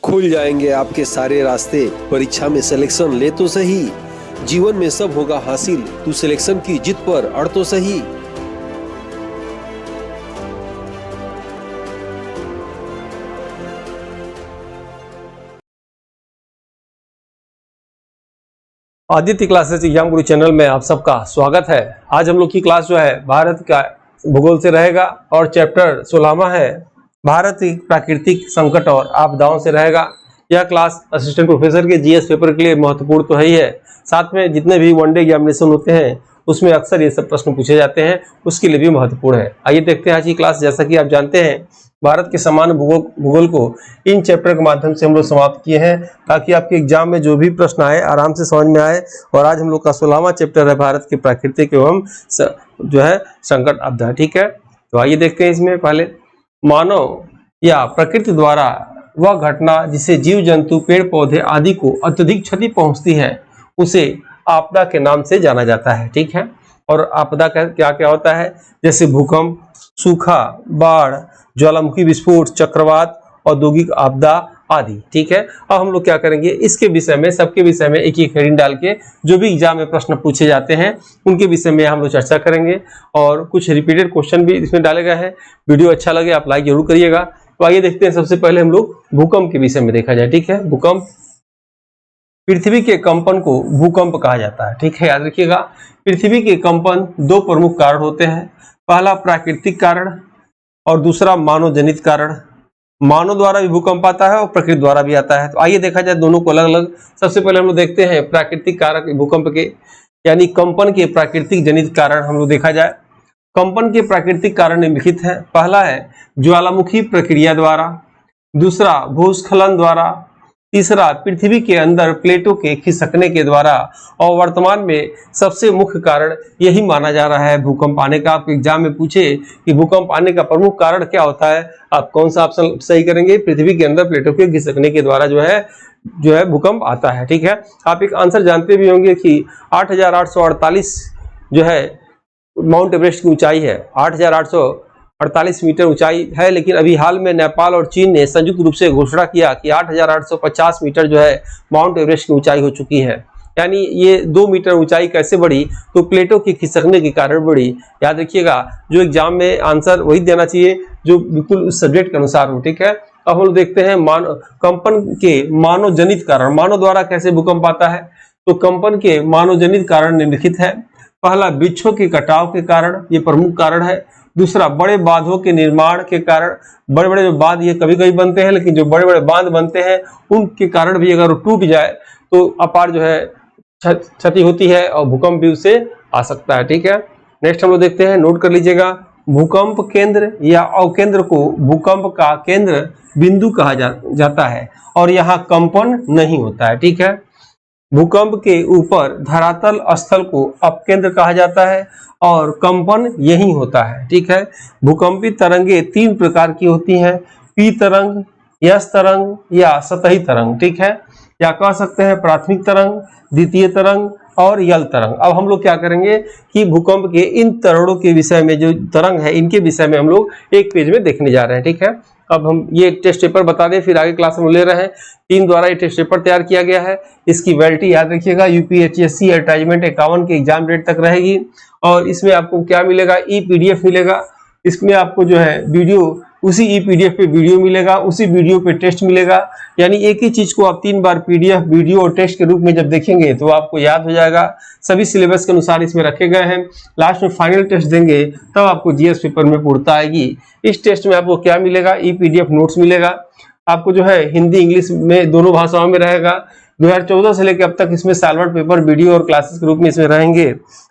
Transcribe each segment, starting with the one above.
खुल जाएंगे आपके सारे रास्ते। परीक्षा में सिलेक्शन ले तो सही, जीवन में सब होगा हासिल। तू सिलेक्शन की जिद पर अड़ तो सही। आदित्य क्लासेस एग्जाम गुरु चैनल में आप सबका स्वागत है। आज हम लोग की क्लास जो है भारत का भूगोल से रहेगा और चैप्टर 16वां है भारत की प्राकृतिक संकट और आपदाओं से रहेगा। यह क्लास असिस्टेंट प्रोफेसर के जीएस पेपर के लिए महत्वपूर्ण तो है ही है, साथ में जितने भी वनडे एग्जामिनेशन होते हैं उसमें अक्सर ये सब प्रश्न पूछे जाते हैं, उसके लिए भी महत्वपूर्ण है। आइए देखते हैं आज की क्लास। जैसा कि आप जानते हैं भारत के सामान्य भूगोल को इन चैप्टर के माध्यम से हम लोग समाप्त किए हैं ताकि आपके एग्जाम में जो भी प्रश्न आए आराम से समझ में आए। और आज हम लोग का 16वां चैप्टर है भारत के प्राकृतिक एवं जो है संकट आपदा। ठीक है, तो आइए देखते हैं। इसमें पहले मानव या प्रकृति द्वारा वह घटना जिसे जीव जंतु पेड़ पौधे आदि को अत्यधिक क्षति पहुंचती है उसे आपदा के नाम से जाना जाता है। ठीक है, और आपदा का क्या क्या होता है, जैसे भूकंप, सूखा, बाढ़, ज्वालामुखी विस्फोट, चक्रवात, औद्योगिक आपदा आदि। ठीक है, अब हम लोग क्या करेंगे, इसके विषय में सबके विषय में एक एक हेडिंग डाल के जो भी एग्जाम में प्रश्न पूछे जाते हैं उनके विषय में हम लोग चर्चा करेंगे और कुछ रिपीटेड क्वेश्चन भी इसमें डाले गए हैं। वीडियो अच्छा लगे आप लाइक जरूर करिएगा। तो आइए देखते हैं। सबसे पहले हम लोग भूकंप के विषय में देखा जाए। ठीक है, भूकंप, पृथ्वी के कंपन को भूकंप कहा जाता है। ठीक है, याद रखिएगा। पृथ्वी के कंपन दो प्रमुख कारण होते हैं, पहला प्राकृतिक कारण और दूसरा मानव जनित कारण। मानव द्वारा भी भूकंप आता है और प्रकृति द्वारा भी आता है। तो आइए देखा जाए दोनों को अलग अलग। सबसे पहले हम लोग देखते हैं प्राकृतिक कारक भूकंप के, यानी कंपन के प्राकृतिक जनित कारण हम लोग देखा जाए। कंपन के प्राकृतिक कारण निम्नलिखित है। पहला है ज्वालामुखी प्रक्रिया द्वारा, दूसरा भूस्खलन द्वारा, तीसरा पृथ्वी के अंदर प्लेटों के खिसकने के द्वारा, और वर्तमान में सबसे मुख्य कारण यही माना जा रहा है भूकंप आने का। आपके एग्जाम में पूछे कि भूकंप आने का प्रमुख कारण क्या होता है, आप कौन सा ऑप्शन सही करेंगे? पृथ्वी के अंदर प्लेटों के खिसकने के द्वारा जो है भूकंप आता है। ठीक है, आप एक आंसर जानते भी होंगे कि 8,848 जो है माउंट एवरेस्ट की ऊंचाई है, 8,848 मीटर ऊंचाई है। लेकिन अभी हाल में नेपाल और चीन ने संयुक्त रूप से घोषणा किया कि 8,850 मीटर जो है माउंट एवरेस्ट की ऊंचाई हो चुकी है। यानी ये 2 मीटर ऊंचाई कैसे बढ़ी, तो प्लेटों के खिसकने के कारण बढ़ी। याद रखिएगा, जो एग्जाम में आंसर वही देना चाहिए जो बिल्कुल उस सब्जेक्ट के अनुसार हो। ठीक है, अब हम लोग देखते हैं कंपन के मानव जनित कारण। मानव द्वारा कैसे भूकंप आता है, तो कंपन के मानव जनित कारण निम्नलिखित है। पहला वृक्षों के कटाव के कारण, ये प्रमुख कारण है। दूसरा बड़े बांधों के निर्माण के कारण, बड़े बड़े जो बांध ये कभी कभी बनते हैं, लेकिन जो बड़े बड़े बांध बनते हैं उनके कारण भी अगर वो टूट जाए तो अपार जो है क्षति होती है और भूकंप भी उससे आ सकता है। ठीक है, नेक्स्ट हम लोग देखते हैं, नोट कर लीजिएगा। भूकंप केंद्र या अवकेंद्र को भूकंप का केंद्र बिंदु कहा जाता है और यहाँ कंपन नहीं होता है। ठीक है, भूकंप के ऊपर धरातल स्थल को अपकेंद्र कहा जाता है और कंपन यही होता है। ठीक है, भूकंपी तरंगे 3 प्रकार की होती हैं, पी तरंग, यस तरंग या सतही तरंग। ठीक है, या कह सकते हैं प्राथमिक तरंग, द्वितीय तरंग और यल तरंग। अब हम लोग क्या करेंगे कि भूकंप के इन तरंगों के विषय में, जो तरंग है इनके विषय में हम लोग एक पेज में देखने जा रहे हैं। ठीक है, अब हम ये टेस्ट पेपर बता दें, फिर आगे क्लास में ले रहे हैं। टीम द्वारा ये टेस्ट पेपर तैयार किया गया है। इसकी वैलिडिटी याद रखिएगा, यूपीएचएससी एडवर्टाइजमेंट 51 के एग्जाम डेट तक रहेगी। और इसमें आपको क्या मिलेगा, ई पीडीएफ मिलेगा। इसमें आपको जो है वीडियो, उसी ई पीडीएफ पे वीडियो मिलेगा, उसी वीडियो पे टेस्ट मिलेगा। यानी एक ही चीज को आप 3 बार पीडीएफ, वीडियो और टेस्ट के रूप में जब देखेंगे तो आपको याद हो जाएगा। सभी सिलेबस के अनुसार इसमें रखे गए हैं। लास्ट में फाइनल टेस्ट देंगे तब आपको जीएस पेपर में पूर्णता आएगी। इस टेस्ट में आपको क्या मिलेगा, ई पीडीएफ नोट्स मिलेगा। आपको जो है हिंदी इंग्लिश में दोनों भाषाओं में रहेगा। 2014 से लेकर अब तक इसमें सालवर्ड पेपर वीडियो और क्लासेस के रूप में इसमें रहेंगे।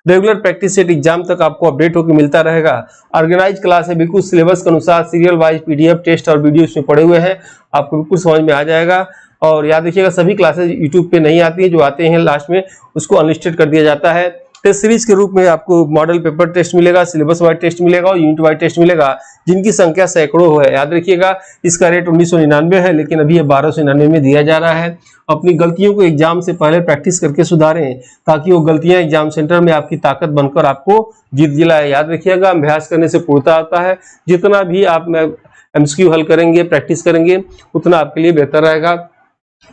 रेगुलर प्रैक्टिस सेट एग्जाम तक आपको अपडेट होकर मिलता रहेगा। ऑर्गेनाइज क्लास है, बिल्कुल सिलेबस के अनुसार सीरियल वाइज पीडीएफ, टेस्ट और वीडियो इसमें पड़े हुए हैं, आपको बिल्कुल समझ में आ जाएगा। और याद रखिएगा सभी क्लासेस यूट्यूब पे नहीं आती है, जो आते हैं लास्ट में उसको अनलिस्टेड कर दिया जाता है। टेस्ट सीरीज के रूप में आपको मॉडल पेपर टेस्ट मिलेगा, सिलेबस वाइज टेस्ट मिलेगा और यूनिट वाइज टेस्ट मिलेगा, जिनकी संख्या सैकड़ों है। याद रखिएगा इसका रेट 1999 है, लेकिन अभी ये 1299 में दिया जा रहा है। अपनी गलतियों को एग्जाम से पहले प्रैक्टिस करके सुधारें ताकि वो गलतियां एग्जाम सेंटर में आपकी ताकत बनकर आपको जीत दिलाए। याद रखिएगा अभ्यास करने से पूर्णता आता है। जितना भी आप एमसीक्यू हल करेंगे, प्रैक्टिस करेंगे, उतना आपके लिए बेहतर रहेगा।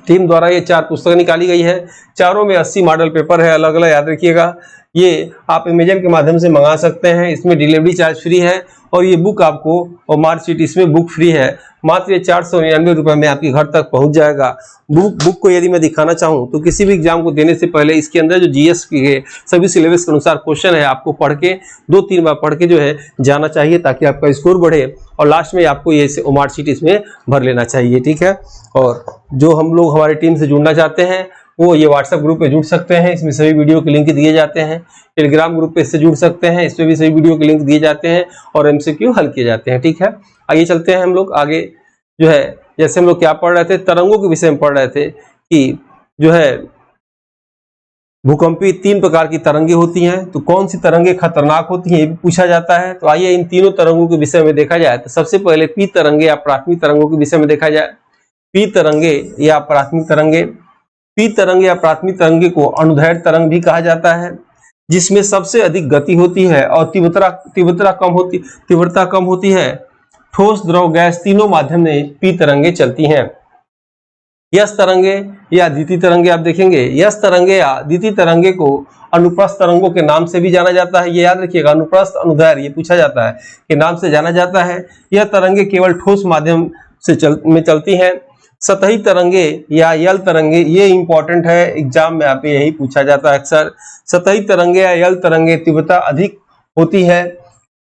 टीम द्वारा ये 4 पुस्तकें निकाली गई है, चारों में 80 मॉडल पेपर है, अलग अलग, याद रखिएगा। ये आप अमेजन के माध्यम से मंगा सकते हैं, इसमें डिलीवरी चार्ज फ्री है और ये बुक आपको, और मार्कशीट इसमें बुक फ्री है, मात्र ये 499 रुपए में आपके घर तक पहुंच जाएगा। बुक को यदि मैं दिखाना चाहूं तो किसी भी एग्जाम को देने से पहले इसके अंदर जो जीएस के सभी सिलेबस के अनुसार क्वेश्चन है, आपको पढ़ के 2-3 बार पढ़ के जो है जाना चाहिए, ताकि आपका स्कोर बढ़े और लास्ट में आपको ये मार्कशीट इसमें भर लेना चाहिए, ठीक है। और जो हम लोग हमारी टीम से जुड़ना चाहते हैं वो ये व्हाट्सएप ग्रुप पे जुड़ सकते हैं, इसमें सभी वीडियो के लिंक दिए जाते हैं। टेलीग्राम ग्रुप पे इससे जुड़ सकते हैं, इसमें भी सभी वीडियो के लिंक दिए जाते हैं और एमसीक्यू हल किए जाते हैं, ठीक है। आइए चलते हैं हम लोग आगे। जो है जैसे हम लोग क्या पढ़ रहे थे, तरंगों के विषय में पढ़ रहे थे कि जो है भूकंपी 3 प्रकार की तरंगे होती हैं, तो कौन सी तरंगे खतरनाक होती हैं ये भी पूछा जाता है। तो आइए इन तीनों तरंगों के विषय में देखा जाए। तो सबसे पहले पी तरंगे या प्राथमिक तरंगों के विषय में देखा जाए। पी तरंगे या प्राथमिक तरंगे, पी तरंग या प्राथमिक तरंगे को अनुदैर्घ्य तरंग भी कहा जाता है, जिसमें सबसे अधिक गति होती है और तीव्रता कम होती है। ठोस, द्रव, गैस तीनों माध्यम में पी तरंगे चलती हैं। यस तरंगे या द्वितीय तरंगे आप देखेंगे, यस तरंगे या द्वितीय तरंगे को अनुप्रस्थ तरंगों के नाम से भी जाना जाता है। ये याद रखिएगा, अनुप्रस्थ, अनुदैर्घ्य ये पूछा जाता है के नाम से जाना जाता है। यह तरंगे केवल ठोस माध्यम से चलती हैं। सतही तरंगे या यल तरंगे, ये इंपॉर्टेंट है, एग्जाम में आप यही पूछा जाता है अक्सर। सतही तरंगे या यल तरंगे तीव्रता अधिक होती है,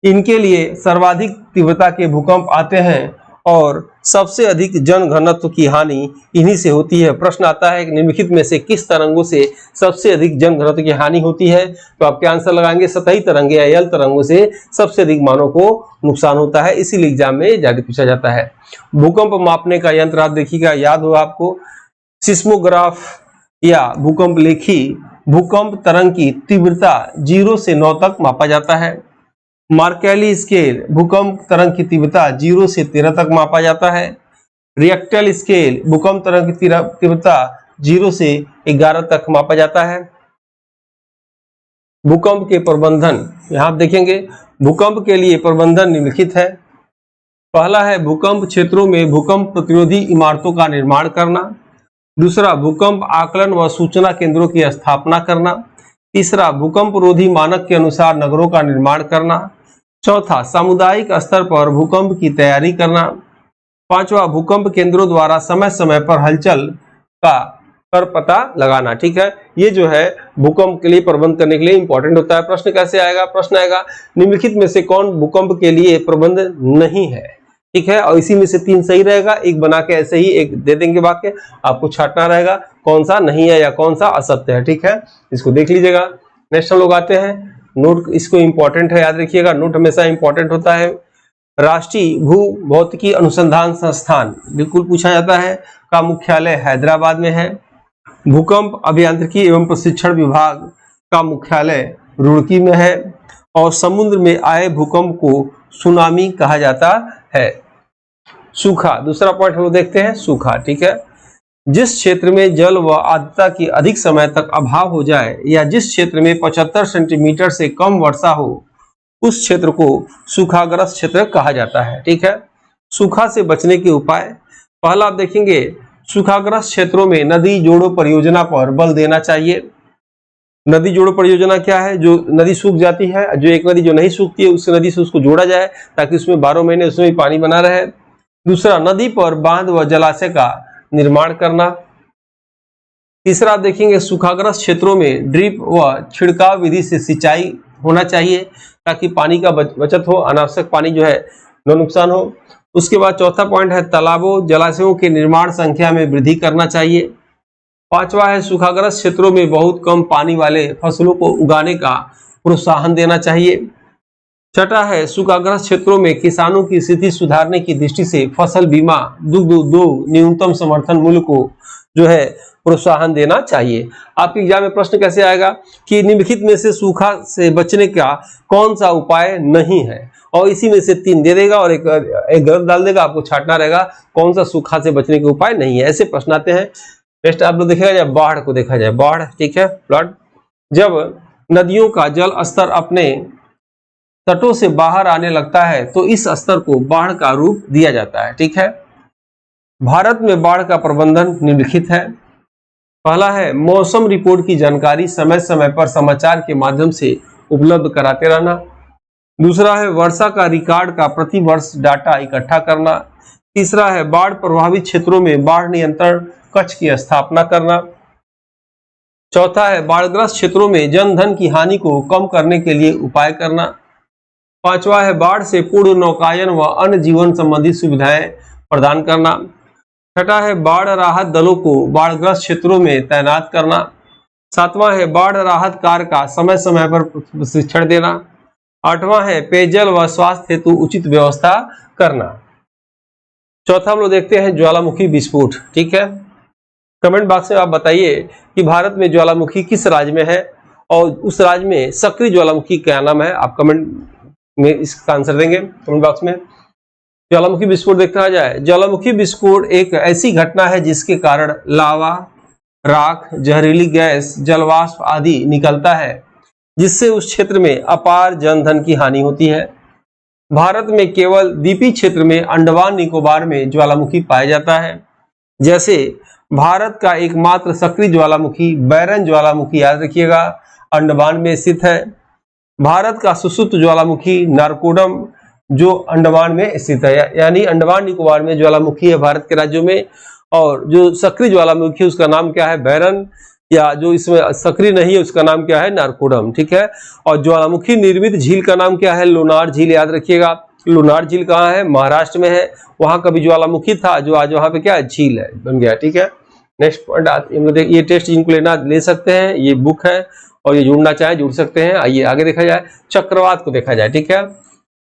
इनके लिए सर्वाधिक तीव्रता के भूकंप आते हैं और सबसे अधिक जन घनत्व की हानि इन्हीं से होती है। प्रश्न आता है कि निम्नलिखित में से किस तरंगों से सबसे अधिक जन घनत्व की हानि होती है, तो आपके आंसर लगाएंगे सतही तरंगे या यल तरंगों से सबसे अधिक मानव को नुकसान होता है, इसीलिए एग्जाम में ज्यादा पूछा जाता है। भूकंप मापने का यंत्र आप देखिएगा, याद हो आपको, सिस्मोग्राफ या भूकंप लेखी भूकंप तरंग की तीव्रता 0 से 9 तक मापा जाता है। मार्केली स्केल भूकंप तरंग की तीव्रता 0 से 13 तक मापा जाता है। रिएक्टर स्केल भूकंप तरंग की तीव्रता 0 से 11 तक मापा जाता है। भूकंप के प्रबंधन, यहां आप देखेंगे भूकंप के लिए प्रबंधन निम्नलिखित है। पहला है भूकंप क्षेत्रों में भूकंप प्रतिरोधी इमारतों का निर्माण करना। दूसरा, भूकंप आकलन व सूचना केंद्रों की स्थापना करना। तीसरा, भूकंप रोधी मानक के अनुसार नगरों का निर्माण करना। चौथा, सामुदायिक स्तर पर भूकंप की तैयारी करना। पांचवा, भूकंप केंद्रों द्वारा समय समय पर हलचल का पर पता लगाना। ठीक है, ये जो है भूकंप के लिए प्रबंध करने के लिए इंपॉर्टेंट होता है। प्रश्न कैसे आएगा? प्रश्न आएगा निम्नलिखित में से कौन भूकंप के लिए प्रबंध नहीं है। ठीक है, और इसी में से 3 सही रहेगा, एक बना के ऐसे ही एक दे देंगे वाक्य, आपको छांटना रहेगा कौन सा नहीं है या कौन सा असत्य है। ठीक है, इसको देख लीजिएगा। नेक्स्ट हम लोग आते हैं नोट, इसको इंपॉर्टेंट है, याद रखिएगा, नोट हमेशा इंपॉर्टेंट होता है। राष्ट्रीय भू भौतिकी अनुसंधान संस्थान बिल्कुल पूछा जाता है, का मुख्यालय हैदराबाद में है। भूकंप अभियांत्रिकी एवं प्रशिक्षण विभाग का मुख्यालय रुड़की में है। और समुद्र में आए भूकंप को सुनामी कहा जाता है। सूखा, दूसरा पॉइंट हम लोग देखते हैं, सूखा। ठीक है, जिस क्षेत्र में जल व आर्द्रता की अधिक समय तक अभाव हो जाए या जिस क्षेत्र में 75 सेंटीमीटर से कम वर्षा हो, उस क्षेत्र को सूखाग्रस्त क्षेत्र कहा जाता है। ठीक है, सूखा से बचने के उपाय, पहला आप देखेंगे सूखाग्रस्त क्षेत्रों में नदी जोड़ो परियोजना पर बल देना चाहिए। नदी जोड़ो परियोजना क्या है? जो नदी सूख जाती है, जो एक नदी जो नहीं सूखती है उस नदी से उसको जोड़ा जाए ताकि उसमें 12 महीने उसमें भी पानी बना रहे। दूसरा, नदी पर बांध व जलाशय का निर्माण करना। तीसरा आप देखेंगे सूखाग्रस्त क्षेत्रों में ड्रिप व छिड़काव विधि से सिंचाई होना चाहिए ताकि पानी का बचत हो, अनावश्यक पानी जो है न नुकसान हो। उसके बाद चौथा पॉइंट है तालाबों जलाशयों के निर्माण संख्या में वृद्धि करना चाहिए। पांचवा है सूखाग्रस्त क्षेत्रों में बहुत कम पानी वाले फसलों को उगाने का प्रोत्साहन देना चाहिए। छठा है सूखाग्रस्त क्षेत्रों में किसानों की स्थिति सुधारने की दृष्टि से फसल बीमा, दुग्ध उद्योग, न्यूनतम समर्थन मूल्य को जो है प्रोत्साहन देना चाहिए। आपके एग्जाम में प्रश्न कैसे आएगा कि निम्नलिखित में से सूखा से बचने का कौन सा उपाय नहीं है, और इसी में से 3 दे देगा और एक गलत डाल देगा, आपको छांटना रहेगा कौन सा सूखा से बचने के उपाय नहीं है। ऐसे प्रश्न आते हैं। नेक्स्ट आप लोग देखिएगा जाए, बाढ़ को देखा जाए। बाढ़, ठीक है, फ्लड, जब नदियों का जल स्तर अपने तटों से बाहर आने लगता है तो इस स्तर को बाढ़ का रूप दिया जाता है। ठीक है, भारत में बाढ़ का प्रबंधन निम्नलिखित है। पहला है मौसम रिपोर्ट की जानकारी समय समय पर समाचार के माध्यम से उपलब्ध कराते रहना। दूसरा है वर्षा का रिकॉर्ड का प्रति वर्ष डाटा इकट्ठा करना। तीसरा है बाढ़ प्रभावित क्षेत्रों में बाढ़ नियंत्रण कक्ष की स्थापना करना। चौथा है बाढ़ग्रस्त क्षेत्रों में जन धन की हानि को कम करने के लिए उपाय करना। पांचवा है बाढ़ से पूर्व नौकायन व अन्य जीवन संबंधी सुविधाएं प्रदान करना। छठा है बाढ़ राहत दलों को बाढ़ग्रस्त क्षेत्रों में तैनात करना। सातवां है बाढ़ राहत कार्य का समय समय पर प्रशिक्षण देना। आठवां है पेयजल व स्वास्थ्य हेतु उचित व्यवस्था करना। चौथा हम लोग देखते हैं ज्वालामुखी विस्फोट। ठीक है, कमेंट बॉक्स में आप बताइए कि भारत में ज्वालामुखी किस राज्य में है और उस राज्य में सक्रिय ज्वालामुखी क्या नाम है। आप कमेंट में इसका आंसर देंगे कमेंट बॉक्स में। ज्वालामुखी विस्फोट देखा जाए। ज्वालामुखी विस्फोट एक ऐसी घटना है जिसके कारण लावा, राख, जहरीली गैस, जलवाष्प आदि निकलता है, जिससे उस क्षेत्र में अपार जनधन की हानि होती है। भारत में केवल द्वीपीय क्षेत्र में अंडमान निकोबार में ज्वालामुखी पाया जाता है। जैसे भारत का एकमात्र सक्रिय ज्वालामुखी बैरन ज्वालामुखी, याद रखिएगा, अंडमान में स्थित है। भारत का सुषुप्त ज्वालामुखी नारकोडम जो अंडमान में स्थित है, यानी अंडमान निकोबार में ज्वालामुखी है भारत के राज्यों में। और जो सक्रिय ज्वालामुखी उसका नाम क्या है, बैरन, या जो इसमें सक्रिय नहीं है उसका नाम क्या है, नारकोडम। ठीक है, और ज्वालामुखी निर्मित झील का नाम क्या है, लोनार झील, याद रखिएगा। लोनार झील कहाँ है, महाराष्ट्र में है। वहां कभी ज्वालामुखी था जो आज वहां पे क्या है, झील है, बन गया। ठीक है, नेक्स्ट पॉइंट, ये टेस्ट जिनको लेना ले सकते हैं, ये बुक है, और ये जुड़ना चाहे जुड़ सकते हैं। आइए आगे देखा जाए, चक्रवात को देखा जाए। ठीक है,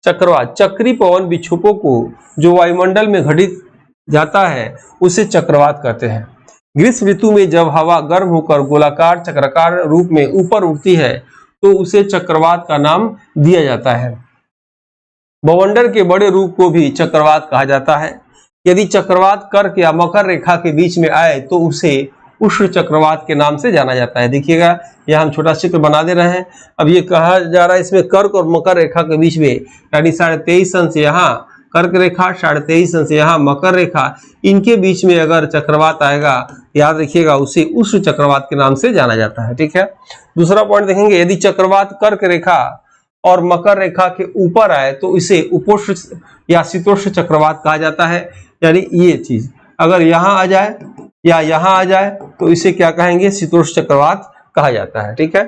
चक्रवात चक्री पवन विक्षोभों को जो वायुमंडल में घटित जाता है उसे चक्रवात कहते हैं। ग्रीष्म ऋतु में जब हवा गर्म होकर गोलाकार चक्राकार रूप में ऊपर उठती है तो उसे चक्रवात का नाम दिया जाता है। बवंडर के बड़े रूप को भी चक्रवात कहा जाता है। यदि चक्रवात कर्क या मकर रेखा के बीच में आए तो उसे उष्ण चक्रवात के नाम से जाना जाता है। देखिएगा, यह हम छोटा चित्र बना दे रहे हैं। अब ये कहा जा रहा है इसमें कर्क और मकर रेखा के बीच में, यानी 23.5 अंश यहाँ कर्क रेखा, 23.5 अंश यहाँ मकर रेखा, इनके बीच में अगर चक्रवात आएगा, याद रखिएगा, उसे उष्ण चक्रवात के नाम से जाना जाता है। ठीक है, दूसरा पॉइंट देखेंगे, यदि चक्रवात कर्क रेखा और मकर रेखा के ऊपर आए तो इसे उपोष्ण या शीतोष्ण चक्रवात कहा जाता है। यानी ये चीज अगर यहाँ आ जाए या यहाँ आ जाए तो इसे क्या कहेंगे, शीतोष्ण चक्रवात कहा जाता है। ठीक है,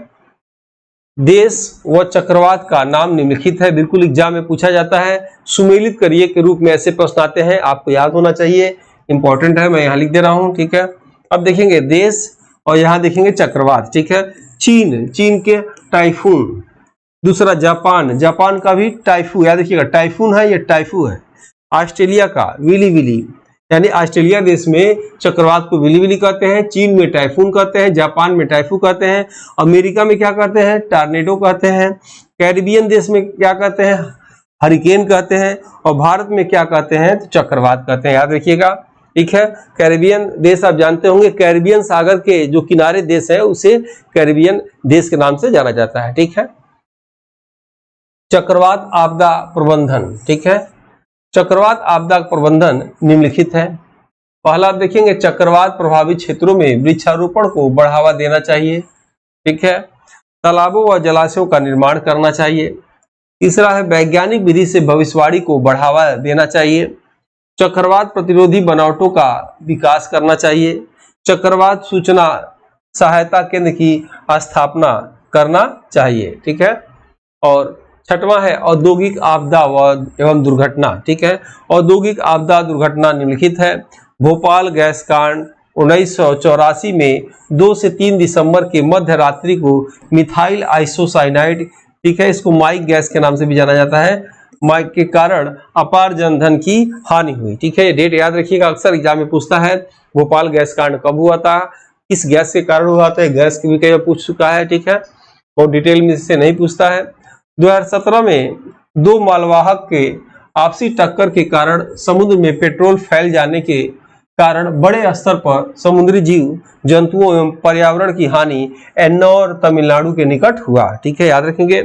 देश व चक्रवात का नाम निम्नलिखित है, बिल्कुल एग्जाम में पूछा जाता है। सुमेलित करिए के रूप में ऐसे प्रश्न आते हैं, आपको याद होना चाहिए, इंपॉर्टेंट है, मैं यहाँ लिख दे रहा हूँ। ठीक है, अब देखेंगे देश और यहाँ देखेंगे चक्रवात। ठीक है, चीन, चीन के टाइफून। दूसरा जापान, जापान का भी टाइफू, याद रखिएगा, टाइफून है, ये टाइफू है। ऑस्ट्रेलिया का विली विली, यानी ऑस्ट्रेलिया देश में चक्रवात को विली विली कहते हैं। चीन में टाइफून कहते हैं, जापान में टाइफू कहते हैं। अमेरिका में क्या कहते हैं, टॉर्नेडो कहते हैं। कैरिबियन देश में क्या कहते हैं, हरिकेन कहते हैं। और भारत में क्या कहते हैं, तो चक्रवात कहते हैं, याद रखिएगा। ठीक है, कैरिबियन देश आप जानते होंगे, कैरिबियन सागर के जो किनारे देश है उसे कैरिबियन देश के नाम से जाना जाता है। ठीक है, चक्रवात आपदा प्रबंधन। ठीक है, चक्रवात आपदा प्रबंधन निम्नलिखित है। पहला आप देखेंगे, चक्रवात प्रभावित क्षेत्रों में वृक्षारोपण को बढ़ावा देना चाहिए। ठीक है, तालाबों व जलाशयों का निर्माण करना चाहिए। तीसरा है वैज्ञानिक विधि से भविष्यवाणी को बढ़ावा देना चाहिए। चक्रवात प्रतिरोधी बनावटों का विकास करना चाहिए। चक्रवात सूचना सहायता केंद्र की स्थापना करना चाहिए। ठीक है, और छठवां है औद्योगिक आपदा एवं दुर्घटना। ठीक है, औद्योगिक आपदा दुर्घटना निम्नलिखित है। भोपाल गैस कांड 1984 में 2 से 3 दिसंबर के मध्य रात्रि को मिथाइल आइसोसाइनाइड, ठीक है, इसको माइक गैस के नाम से भी जाना जाता है, माइक के कारण अपार जनधन की हानि हुई। ठीक है, ये डेट याद रखिएगा, अक्सर एग्जाम में पूछता है। भोपाल गैस कांड कब हुआ था, किस गैस के कारण हुआ था, गैस की भी कई बार पूछ चुका है। ठीक है, और डिटेल में इससे नहीं पूछता है। 2017 में 2 मालवाहक के आपसी टक्कर के कारण समुद्र में पेट्रोल फैल जाने के कारण बड़े स्तर पर समुद्री जीव जंतुओं एवं पर्यावरण की हानि एन्नौर तमिलनाडु के निकट हुआ। ठीक है, याद रखेंगे।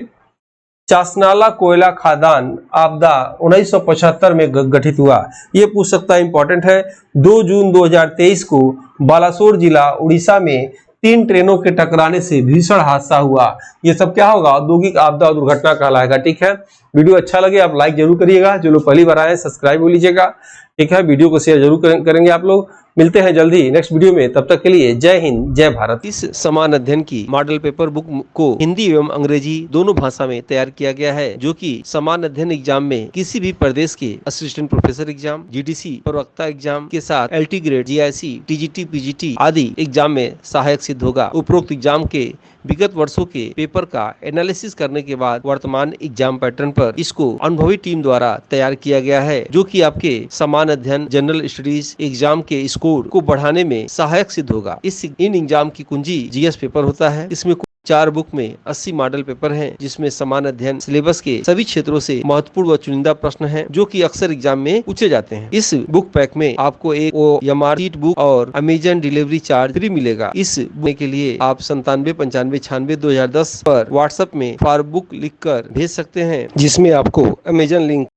चासनाला कोयला खादान आपदा 1975 में गठित हुआ? ये पूछ सकता है, इंपॉर्टेंट है। 2 जून 2023 को बालासोर जिला उड़ीसा में 3 ट्रेनों के टकराने से भीषण हादसा हुआ। ये सब क्या होगा? औद्योगिक आपदा और दुर्घटना कहलाएगा। ठीक है, वीडियो अच्छा लगे आप लाइक जरूर करिएगा, जो लोग पहली बार आए हैं सब्सक्राइब हो लीजिएगा। ठीक है, वीडियो को शेयर जरूर करेंगे आप लोग। मिलते हैं जल्दी नेक्स्ट वीडियो में, तब तक के लिए जय हिंद जय भारत। इस समान अध्ययन की मॉडल पेपर बुक को हिंदी एवं अंग्रेजी दोनों भाषा में तैयार किया गया है, जो कि समान अध्ययन एग्जाम में किसी भी प्रदेश के असिस्टेंट प्रोफेसर एग्जाम, जीडीसी प्रवक्ता एग्जाम के साथ LT grade, GIC, TGT, PGT आदि एग्जाम में सहायक सिद्ध होगा। उपरोक्त एग्जाम के विगत वर्षों के पेपर का एनालिसिस करने के बाद वर्तमान एग्जाम पैटर्न पर इसको अनुभवी टीम द्वारा तैयार किया गया है, जो कि आपके समान अध्ययन जनरल स्टडीज एग्जाम के स्कोर को बढ़ाने में सहायक सिद्ध होगा। इन एग्जाम की कुंजी जीएस पेपर होता है। इसमें 4 बुक में 80 मॉडल पेपर हैं, जिसमें समान अध्ययन सिलेबस के सभी क्षेत्रों से महत्वपूर्ण व चुनिंदा प्रश्न हैं, जो कि अक्सर एग्जाम में पूछे जाते हैं। इस बुक पैक में आपको एक OMR शीट बुक और अमेजन डिलीवरी चार्ज फ्री मिलेगा। इस बुक के लिए आप 9795962010 पर व्हाट्सएप में फॉर बुक लिखकर भेज सकते हैं, जिसमें आपको अमेजन लिंक